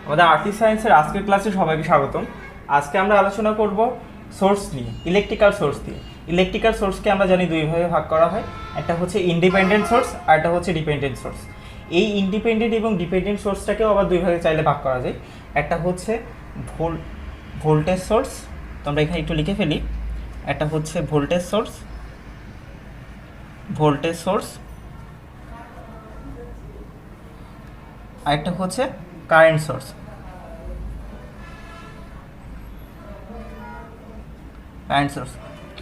আমাদের আর্টিস্ট সায়েন্সের আজকের ক্লাসে সবাইকে স্বাগতম। আজকে আমরা আলোচনা করব সোর্স নিয়ে, ইলেকট্রিক্যাল সোর্স নিয়ে। ইলেকট্রিক্যাল সোর্সকে আমরা জানি দুই ভাগে ভাগ করা হয়, একটা হচ্ছে ইন্ডিপেন্ডেন্ট সোর্স আর একটা হচ্ছে ডিপেন্ডেন্ট সোর্স। এই ইন্ডিপেন্ডেন্ট এবং ডিপেন্ডেন্ট সোর্সটাকেও আবার দুই ভাগে চাইলে ভাগ করা যায়। একটা হচ্ছে ভোল্টেজ সোর্স, তো আমরা এখানে একটু লিখে ফেলি। একটা হচ্ছে ভোল্টেজ সোর্স, আর একটা হচ্ছে কারেন্ট সোর্স।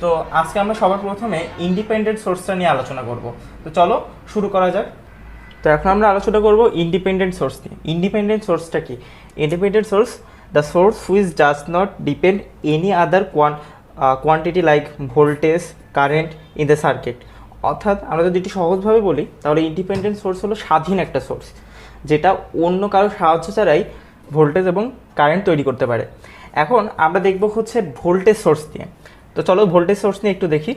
তো আজকে আমরা সবার প্রথমে ইন্ডিপেন্ডেন্ট সোর্সটা নিয়ে আলোচনা করব। তো চলো শুরু করা যাক। তো এখন আমরা আলোচনা করব ইন্ডিপেন্ডেন্ট সোর্স নিয়ে। ইন্ডিপেন্ডেন্ট সোর্সটা কি? Independent source, the source which does not depend any other quantity like voltage, current in the circuit. অর্থাৎ আমরা যদি একটু সহজভাবে বলি তাহলে ইন্ডিপেন্ডেন্ট সোর্স হলো স্বাধীন একটা সোর্স, যেটা অন্য কারো সাহায্য ছাড়াই ভোল্টেজ এবং কারেন্ট তৈরি করতে পারে। এখন আমরা দেখব হচ্ছে ভোল্টেজ সোর্স নিয়ে। তো চলো ভোল্টেজ সোর্স নিয়ে একটু দেখি।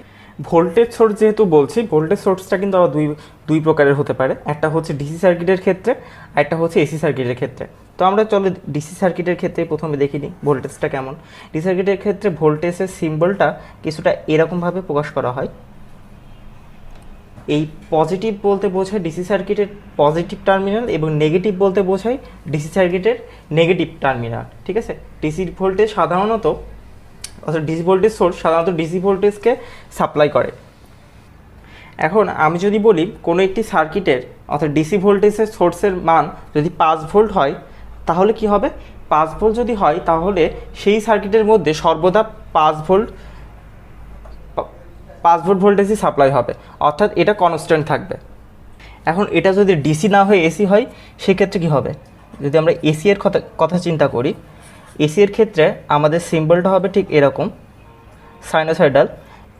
ভোল্টেজ সোর্স যেহেতু বলছি, ভোল্টেজ সোর্সটা কিন্তু আবার দুই প্রকারের হতে পারে। একটা হচ্ছে ডিসি সার্কিটের ক্ষেত্রে, আর একটা হচ্ছে এসি সার্কিটের ক্ষেত্রে। তো আমরা চলো ডিসি সার্কিটের ক্ষেত্রে প্রথমে দেখি নিই ভোল্টেজটা কেমন। ডিসি সার্কিটের ক্ষেত্রে ভোল্টেজের সিম্বলটা কিছুটা এরকমভাবে প্রকাশ করা হয়। এই পজিটিভ বলতে বোঝায় ডিসি সার্কিটের পজিটিভ টার্মিনাল এবং নেগেটিভ বলতে বোঝায় ডিসি সার্কিটের নেগেটিভ টার্মিনাল। ঠিক আছে, ডিসি ভোল্টেজ সাধারণত, অর্থাৎ ডিসি ভোল্টেজ সোর্স সাধারণত ডিসি ভোল্টেজকে সাপ্লাই করে। এখন আমি যদি বলি কোনো একটি সার্কিটের অর্থাৎ ডিসি ভোল্টেজের সোর্সের মান যদি 5 ভোল্ট হয়, তাহলে কি হবে? 5 ভোল্ট যদি হয় তাহলে সেই সার্কিটের মধ্যে সর্বদা 5 ভোল্ট ভোল্টেজই সাপ্লাই হবে, অর্থাৎ এটা কনস্ট্যান্ট থাকবে। এখন এটা যদি ডিসি না হয়ে এসি হয়, সেক্ষেত্রে কী হবে? যদি আমরা এসি এর কথা চিন্তা করি, এসি এর ক্ষেত্রে আমাদের সিম্বলটা হবে ঠিক এরকম, সাইনোসয়েডাল,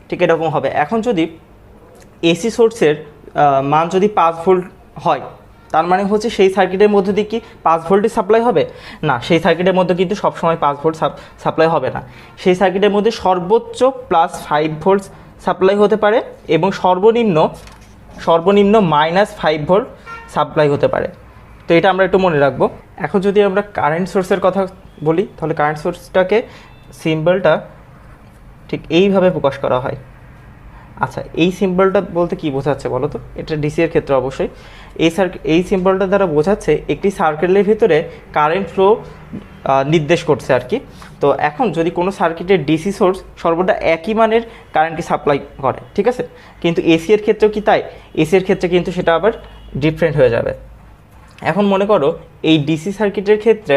ঠিক এরকম হবে। এখন যদি এসি সোর্সের মান যদি 5 ভোল্ট হয়, তার মানে হচ্ছে সেই সার্কিটের মধ্যে দিয়ে কি 5 ভোল্টই সাপ্লাই হবে? না, সেই সার্কিটের মধ্যে কিন্তু সবসময় 5 ভোল্ট সাপ্লাই হবে না। সেই সার্কিটের মধ্যে সর্বোচ্চ +5 ভোল্ট সাপ্লাই হতে পারে এবং সর্বনিম্ন -5 ভোল্ট সাপ্লাই হতে পারে। তো এটা আমরা একটু মনে রাখবো। এখন যদি আমরা কারেন্ট সোর্সের কথা বলি, তাহলে কারেন্ট সোর্সটাকে সিম্বলটা ঠিক এইভাবে প্রকাশ করা হয়। আচ্ছা, এই সিম্বলটা বলতে কি বোঝাচ্ছে বলো তো? এটা ডিসি এর ক্ষেত্রে অবশ্যই এই সিম্বলটা দ্বারা বোঝাচ্ছে একটি সার্কিটের ভিতরে কারেন্ট ফ্লো নির্দেশ করছে আর কি। তো এখন যদি কোনো সার্কিটের ডিসি সোর্স সর্বদা একই মানের কারেন্টকে সাপ্লাই করে, ঠিক আছে, কিন্তু এসি এর ক্ষেত্রেও কি তাই? এসি এর ক্ষেত্রে কিন্তু সেটা আবার ডিফারেন্ট হয়ে যাবে। এখন মনে করো এই ডিসি সার্কিটের ক্ষেত্রে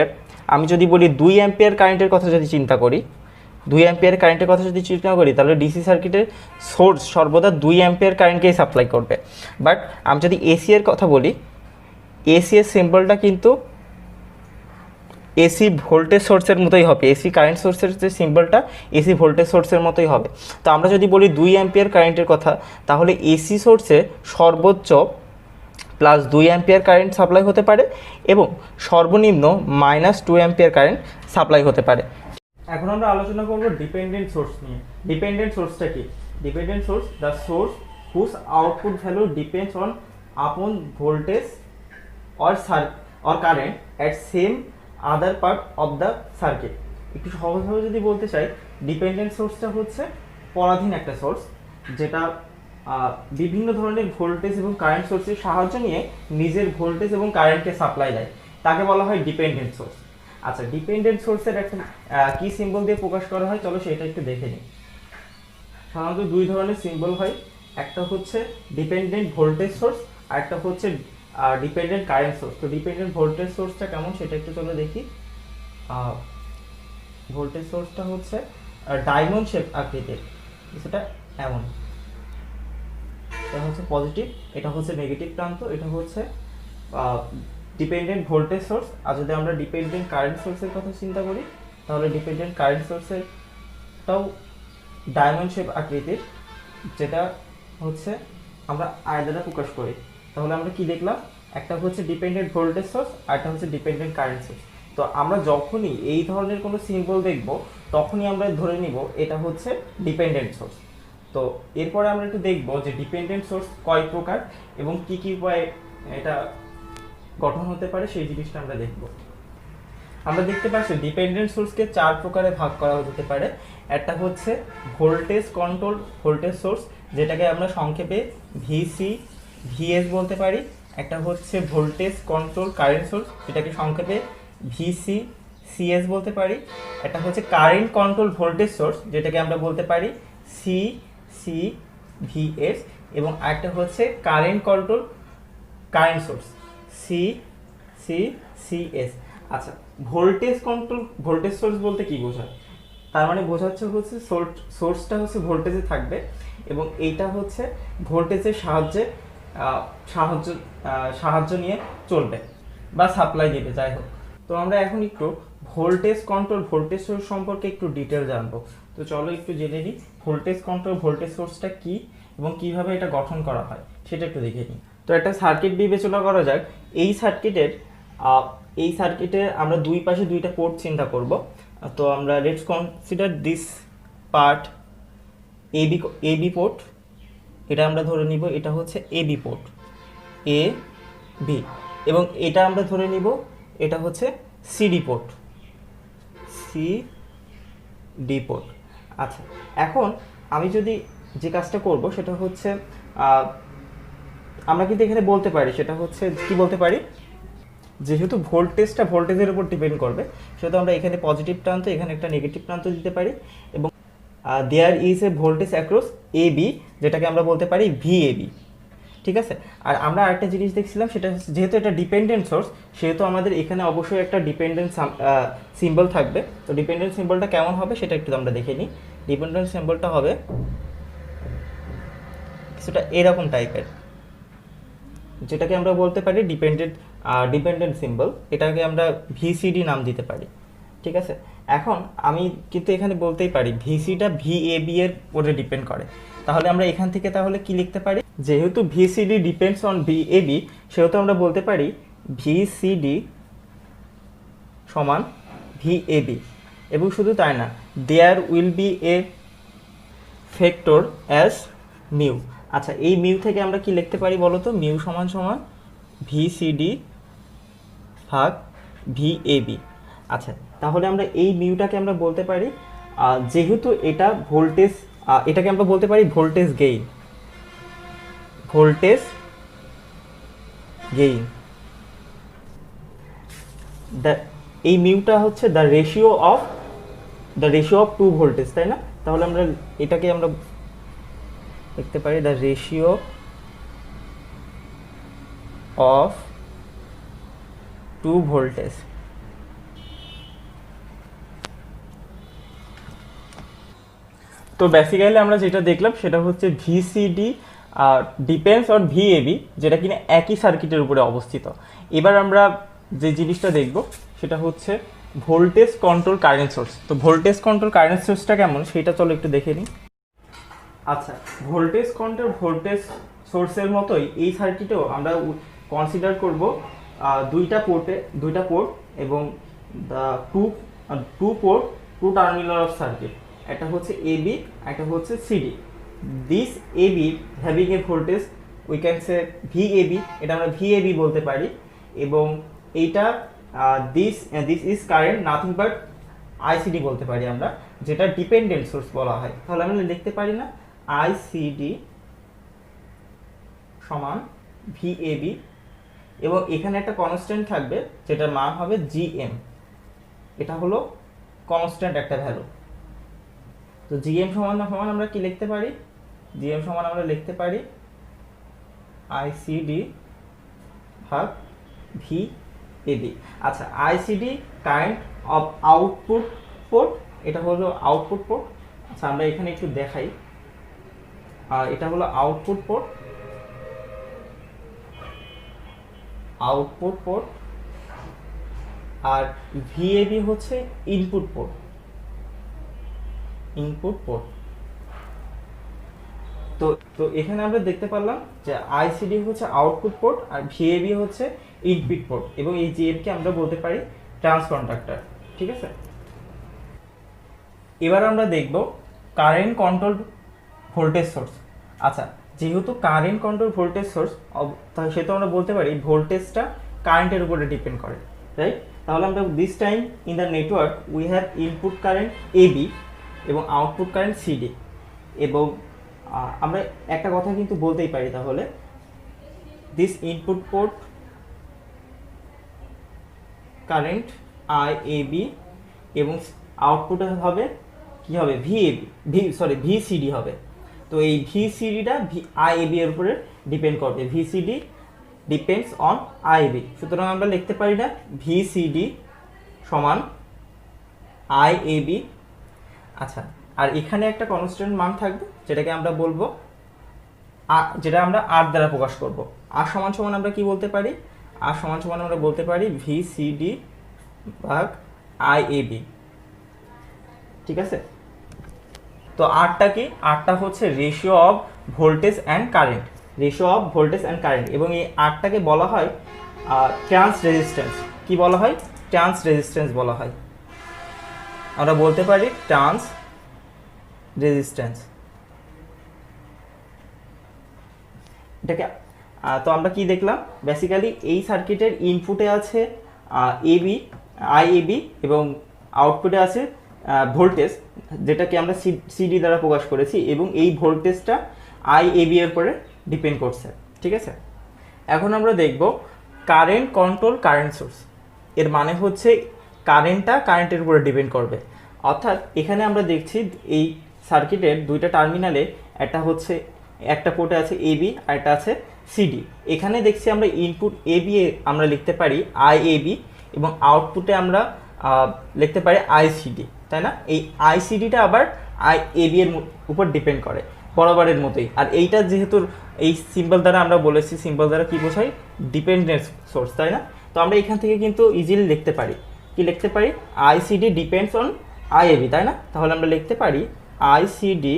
আমি যদি বলি 2 অ্যাম্পিয়ার কারেন্টের কথা যদি চিন্তা করি, 2 অ্যাম্পিয়ার কারেন্টের কথা যদি চিন্তা করি, তাহলে ডিসি সার্কিটের সোর্স সর্বদা 2 অ্যাম্পিয়ার কারেন্টকেই সাপ্লাই করবে। বাট আমি যদি এসি এর কথা বলি, এসি এর সিম্বলটা কিন্তু এসি ভোল্টেজ সোর্সের মতোই হবে। এসি কারেন্ট সোর্সের যে সিম্বলটা এসি ভোল্টেজ সোর্সের মতোই হবে। তো আমরা যদি বলি 2 অ্যাম্পিয়ার কারেন্টের কথা, তাহলে এসি সোর্সে সর্বোচ্চ +2 অ্যাম্পিয়ার কারেন্ট সাপ্লাই হতে পারে এবং সর্বনিম্ন -2 অ্যাম্পিয়ার কারেন্ট সাপ্লাই হতে পারে। এখন আমরা আলোচনা করব ডিপেন্ডেন্ট সোর্স নিয়ে। ডিপেন্ডেন্ট সোর্সটা কি? Dependent source, the source whose output value depends upon voltage or current at same other part of the circuit। একটু সহজভাবে যদি বলতে চাই, ডিপেন্ডেন্ট সোর্সটা হচ্ছে পরাধীন একটা সোর্স, যেটা বিভিন্ন ধরনের ভোল্টেজ এবং কারেন্ট সোর্সের সাহায্য নিয়ে নিজের ভোল্টেজ এবং কারেন্টকে সাপ্লাই দেয়, তাকে বলা হয় ডিপেন্ডেন্ট সোর্স। আচ্ছা, ডিপেন্ডেন্ট সোর্সের একটা কি সিম্বল দিয়ে প্রকাশ করা হয়, চলো সেটা একটু দেখে নিই। সাধারণত 2 ধরনের সিম্বল হয়, একটা হচ্ছে ডিপেন্ডেন্ট ভোল্টেজ সোর্স আর একটা হচ্ছে ডিপেন্ডেন্ট কারেন্ট সোর্স। তো ডিপেন্ডেন্ট ভোল্টেজ সোর্সটা কেমন সেটা একটু চলো দেখি। ভোল্টেজ সোর্সটা হচ্ছে ডায়মন্ড শেপ আকৃতির, সেটা এমন, এটা হচ্ছে পজিটিভ, এটা হচ্ছে নেগেটিভ প্রান্ত, এটা হচ্ছে ডিপেন্ডেন্ট ভোল্টেজ সোর্স। আর যদি আমরা ডিপেন্ডেন্ট কারেন্ট সোর্সের কথা চিন্তা করি, তাহলে ডিপেন্ডেন্ট কারেন্ট সোর্সেরটাও ডায়মন্ড শেপ আকৃতির, যেটা হচ্ছে আমরা আয় দ্বারা প্রকাশ করি। তাহলে আমরা কি দেখলাম? একটা হচ্ছে ডিপেন্ডেন্ট ভোল্টেজ সোর্স আর একটা হচ্ছে ডিপেন্ডেন্ট কারেন্ট সোর্স। তো আমরা যখনই এই ধরনের কোনো সিম্বল দেখব, তখনই আমরা ধরে নিব এটা হচ্ছে ডিপেন্ডেন্ট সোর্স। তো এরপরে আমরা একটু দেখব যে ডিপেন্ডেন্ট সোর্স কয় প্রকার এবং কি কি উপায়ে এটা গঠন হতে পারে, সেই জিনিসটা আমরা দেখব। আমরা দেখতে পাচ্ছি ডিপেন্ডেন্ট সোর্সকে 4 প্রকারে ভাগ করা যেতে পারে। একটা হচ্ছে ভোল্টেজ কন্ট্রোল ভোল্টেজ সোর্স, যেটাকে আমরা সংক্ষেপে ভিসি ভিএস বলতে পারি। একটা হচ্ছে ভোল্টেজ কন্ট্রোল কারেন্ট সোর্স, যেটাকে সংক্ষেপে ভিসি সিএস বলতে পারি। একটা হচ্ছে কারেন্ট কন্ট্রোল ভোল্টেজ সোর্স, যেটাকে আমরা বলতে পারি সিসিভিএস। এবং আরেকটা হচ্ছে current control current source CCS. আচ্ছা, ভোল্টেজ কন্ট্রোল ভোল্টেজ সোর্স বলতে কি বোঝায়? তার মানে বোঝাচ্ছে হচ্ছে সোর্সটা হচ্ছে ভোল্টেজে থাকবে এবং এইটা হচ্ছে ভোল্টেজের সাহায্য নিয়ে চলবে বা সাপ্লাই দেবে, যাই হোক। তো আমরা এখন একটু ভোল্টেজ কন্ট্রোল ভোল্টেজ সোর্স সম্পর্কে একটু ডিটেল জানবো। তো চলো একটু জেনে নিই ভোল্টেজ কন্ট্রোল ভোল্টেজ সোর্সটা কি এবং কিভাবে এটা গঠন করা হয় সেটা একটু দেখে নিই। তো একটা সার্কিট বিবেচনা করা যাক। এই সার্কিটের আমরা দুই পাশে দুইটা পোর্ট চিন্তা করব। তো আমরা let's consider this part AB port, এটা আমরা ধরে নিব এটা হচ্ছে এবি পোর্ট এ বি, এবং এটা আমরা ধরে নিব এটা হচ্ছে সিডি পোর্ট সিডি পোর্ট। আচ্ছা, এখন আমি যদি যে কাজটা করব সেটা হচ্ছে আমরা কিন্তু এখানে বলতে পারি, সেটা হচ্ছে কি বলতে পারি, যেহেতু ভোল্টেজটা ভোল্টেজের উপর ডিপেন্ড করবে সেহেতু আমরা এখানে পজিটিভ প্রান্ত এখানে একটা নেগেটিভ প্রান্ত দিতে পারি এবং there is a voltage across A B, যেটাকে আমরা বলতে পারি ভিএবি। ঠিক আছে, আর আমরা আরেকটা জিনিস দেখছিলাম, সেটা যেহেতু এটা ডিপেন্ডেন্ট সোর্স সেহেতু আমাদের এখানে অবশ্যই একটা ডিপেন্ডেন্ট সিম্বল থাকবে। তো ডিপেন্ডেন্ট সিম্বলটা কেমন হবে সেটা একটু আমরা দেখে নিই। ডিপেন্ডেন্ট সিম্বলটা হবে কিছুটা এরকম টাইপের, যেটাকে আমরা বলতে পারি ডিপেন্ডেন্ট সিম্বল, এটাকে আমরা ভিসিডি নাম দিতে পারি। ঠিক আছে, এখন আমি কিন্তু এখানে বলতেই পারি ভিসিটা ভিএবি এর উপরে ডিপেন্ড করে। তাহলে আমরা এখান থেকে তাহলে কি লিখতে পারি, যেহেতু ভিসিডি ডিপেন্ডস অন ভিএবি সেহেতু আমরা বলতে পারি ভিসিডি সমান ভিএবি। এবং শুধু তাই না, there will be a factor as mu. আচ্ছা, এই মিউ থেকে আমরা কি লিখতে পারি বলো তো? মিউ সমান সমান ভিসিডি ভাগ ভিএবি। আচ্ছা, তাহলে আমরা এই মিউটাকে আমরা বলতে পারি, যেহেতু এটা ভোল্টেজ, এটাকে আমরা বলতে পারি ভোল্টেজ গেইন এই মিউটা হচ্ছে the ratio of two voltage, তাই না? তাহলে আমরা এটাকে আমরা লিখতে পারি the ratio of two voltage. তো বেসিক্যালি আমরা যেটা দেখলাম সেটা হচ্ছে ভিসিডি ডিপেন্ডস অন ভিএবি, যেটা কিনা একই সার্কিটের উপরে অবস্থিত। এবার আমরা যে জিনিসটা দেখব সেটা হচ্ছে ভোল্টেজ কন্ট্রোল কারেন্ট সোর্স। তো ভোল্টেজ কন্ট্রোল কারেন্ট সোর্সটা কেমন সেটা চলো একটু দেখে নিই। আচ্ছা, ভোল্টেজ কন্ট্রোল ভোল্টেজ সোর্সের মতোই এই সার্কিটেও আমরা কনসিডার করব দুইটা পোর্ট এবং টু টার্মিনাল অফ সার্কিট। একটা হচ্ছে এবি, একটা হচ্ছে CD. This AB having a voltage we can say VAB, এটা আমরা ভিএবি বলতে পারি। এবং এইটা this is current nothing but ICD বলতে পারি আমরা, যেটা ডিপেন্ডেন্ট সোর্স বলা হয়। তাহলে আমরা লিখতে পারি না আইসিডি সমান ভিএবি, এবং এখানে একটা কনস্ট্যান্ট থাকবে যেটার মান হবে জিএম। এটা হলো কনস্ট্যান্ট একটা ভ্যালু। তো জিএম সমান আমরা কি লিখতে পারি? জিএম সমান আমরা লিখতে পারি আইসিডি ভাগ ভিএবি। আচ্ছা, ICD current of output port, এটা হলো আউটপুট পোর্ট। আচ্ছা, আমরা এখানে একটু দেখাই, এটা হলো আউটপুট পোর্ট আর ভিএবি হচ্ছে ইনপুট পোর্ট। তো এখানে আমরা দেখতে পারলাম যে আইসিডি হচ্ছে আউটপুট পোর্ট আর ভিএবি হচ্ছে ইনপুট পোর্ট, এবং এই জিএম কে আমরা বলতে পারি ট্রান্সকন্ডাক্টর। ঠিক আছে, এবার আমরা দেখব কারেন্ট কন্ট্রোল ভোল্টেজ সোর্স। আচ্ছা, যেহেতু কারেন্ট কন্ট্রোল ভোল্টেজ সোর্স, সেহেতু আমরা বলতে পারি ভোল্টেজটা কারেন্টের উপরে ডিপেন্ড করে। রাইট? তাহলে আমরা this time in the network we have input current AB এবং আউটপুট কারেন্ট সিডি। এবং আমরা একটা কথা কিন্তু বলতেই পারি, তাহলে this input port current IAB এবং আউটপুটে হবে কি হবে ভিসিডি হবে। তো এই ভিসিডিটা আইএবি এর উপরে ডিপেন্ড করবে, ভিসিডি ডিপেন্ডস অন আইএবি। সুতরাং আমরা লিখতে পারি না ভিসিডি সমান আইএবি। আচ্ছা, আর এখানে একটা কনস্ট্যান্ট মান থাকবে যেটাকে আমরা বলবো যেটা আমরা আর দ্বারা প্রকাশ করব। আর সমান সমান আমরা কি বলতে পারি, আর সমান সমান আমরা বলতে পারি ভিসিডি ভাগ আইএবি। ঠিক আছে? তো আরটা কি, আরটা হচ্ছে ratio of voltage and current, ratio of voltage and current. এবং এই আরটাকে বলা হয় ট্রান্স রেজিস্ট্যান্স। কি বলা হয়? ট্রান্স রেজিস্ট্যান্স বলা হয়। আমরা বলতে পারি ট্রান্স রেজিস্ট্যান্স। এটাকে তো আমরা কি দেখলাম, বেসিক্যালি এই সার্কিটের ইনপুটে আছে এবি আইএবি এবং আউটপুটে আছে ভোল্টেজ, যেটাকে আমরা সিডি দ্বারা প্রকাশ করেছি, এবং এই ভোল্টেজটা আইএবি এর উপরে ডিপেন্ড করছে। ঠিক আছে? এখন আমরা দেখব কারেন্ট কন্ট্রোল কারেন্ট সোর্স। এর মানে হচ্ছে কারেন্টটা কারেন্টের উপরে ডিপেন্ড করবে। অর্থাৎ এখানে আমরা দেখছি এই সার্কিটের দুইটা টার্মিনালে একটা পোর্টে আছে এবি আর একটা আছে সিডি। এখানে দেখছি আমরা ইনপুট এবি আমরা লিখতে পারি আইএবি এবং আউটপুটে আমরা লিখতে পারি আইসিডি, তাই না? এই আইসিডিটা আবার আইএবি এর উপর ডিপেন্ড করে বরাবরের মতোই। আর এইটা যেহেতু এই সিম্বল দ্বারা আমরা বলেছি, সিম্বল দ্বারা কি বোঝাই, ডিপেন্ডেন্ট সোর্স, তাই না? তো আমরা এখান থেকে কিন্তু ইজিলি লিখতে পারি, কি লিখতে পারি, আইসিডি ডিপেন্ডস অন আইএবি, তাই না? তাহলে আমরা লিখতে পারি আইসিডি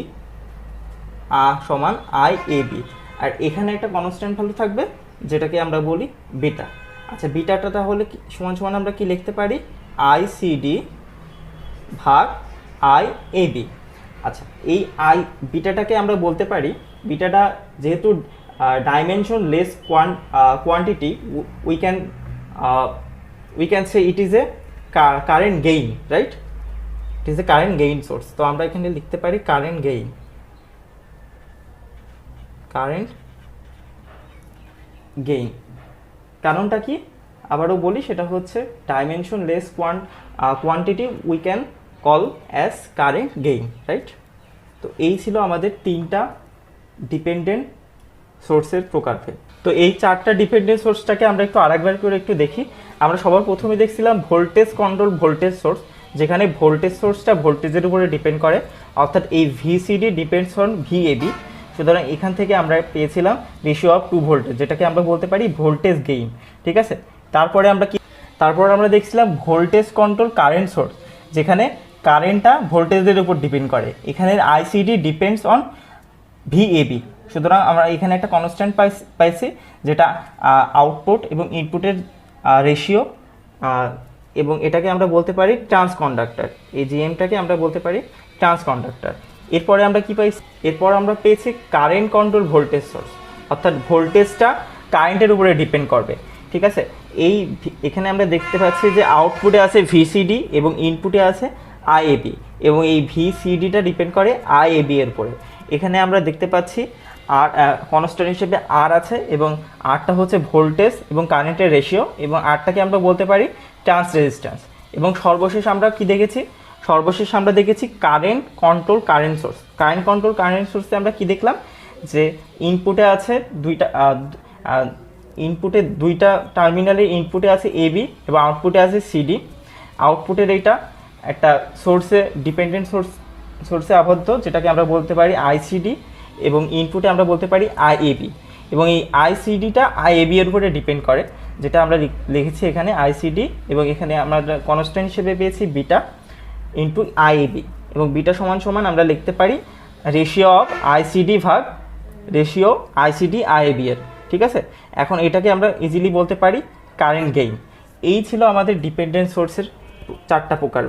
সমান আইএবি। আর এখানে একটা কনস্ট্যান্ট ভ্যালু থাকবে যেটাকে আমরা বলি বিটা। আচ্ছা, বিটাটা তাহলে সমান সমান আমরা কি লিখতে পারি, আইসিডি ভাগ আইএবি। আচ্ছা, এই বিটাটাকে আমরা বলতে পারি, বিটাটা যেহেতু dimension less quantity, we can say it is a current gain, right? It is a current gain source. তো আমরা এখানে লিখতে পারি কারেন্ট গেইন, কারেন্ট গেইন। কারণটা কি আবারও বলি, সেটা হচ্ছে dimension less quantity we can call as current gain, right? তো এই ছিল আমাদের তিনটা ডিপেন্ডেন্ট সোর্সের প্রকারভেদ। তো এই চারটা ডিপেন্ডেন্ট সোর্সটাকে আমরা একটু আরেকবার করে একটু দেখি। আমরা সবার প্রথমে দেখছিলাম ভোল্টেজ কন্ট্রোল ভোল্টেজ সোর্স, যেখানে ভোল্টেজ সোর্সটা ভোল্টেজের উপরে ডিপেন্ড করে, অর্থাৎ এই ভিসিডি ডিপেন্ডস অন ভিএবি। সুতরাং এখান থেকে আমরা পেয়েছিলাম রেশিও অফ টু ভোল্টেজ, যেটাকে আমরা বলতে পারি ভোল্টেজ গেইন। ঠিক আছে? তারপরে আমরা দেখছিলাম ভোল্টেজ কন্ট্রোল কারেন্ট সোর্স, যেখানে কারেন্টটা ভোল্টেজের উপর ডিপেন্ড করে। এখানে আইসিডি ডিপেন্ডস অন ভিএবি। সুতরাং আমরা এখানে একটা কনস্ট্যান্ট পাইছি যেটা আউটপুট এবং ইনপুটের রেশিও, এবং এটাকে আমরা বলতে পারি ট্রান্সকন্ডাক্টর। এই জিএমটাকে আমরা বলতে পারি ট্রান্সকন্ডাক্টর। এরপরে আমরা কি পাইছি, এরপর আমরা পেয়েছি কারেন্ট কন্ট্রোল ভোল্টেজ সোর্স, অর্থাৎ ভোল্টেজটা কারেন্টের উপরে ডিপেন্ড করবে। ঠিক আছে? এখানে আমরা দেখতে পাচ্ছি যে আউটপুটে আছে ভিসিডি এবং ইনপুটে আছে আইএবি, এবং এই ভিসিডিটা ডিপেন্ড করে আইএবি এর উপরে। এখানে আমরা দেখতে পাচ্ছি আর কনস্ট্যান্ট হিসেবে আর আছে, এবং আরটা হচ্ছে ভোল্টেজ এবং কারেন্টের রেশিও, এবং আরটাকে আমরা বলতে পারি ট্রান্স রেজিস্ট্যান্স। এবং সর্বশেষ আমরা কি দেখেছি, সর্বশেষ আমরা দেখেছি current control current source. Current control current সোর্সে আমরা কি দেখলাম, যে ইনপুটে আছে দুইটা টার্মিনালের ইনপুটে আছে এবি এবং আউটপুটে আছে সিডি। আউটপুটের এইটা একটা সোর্সে ডিপেন্ডেন্ট সোর্সে আবদ্ধ, যেটাকে আমরা বলতে পারি আইসিডি, এবং ইনপুটে আমরা বলতে পারি আইএবি। এবং এই আইসিডিটা আইএবি এর উপরে ডিপেন্ড করে, যেটা আমরা লিখেছি এখানে আইসিডি, এবং এখানে আমরা কনস্ট্যান্ট হিসেবে পেয়েছি বিটা ইন্টু আইএবি, এবং বিটা সমান সমান আমরা লিখতে পারি রেশিও অফ আইসিডি ভাগ রেশিও আইসিডি আইএবি এর। ঠিক আছে? এখন এটাকে আমরা ইজিলি বলতে পারি কারেন্ট গেইন। এই ছিল আমাদের ডিপেন্ডেন্ট সোর্সের চারটা প্রকার।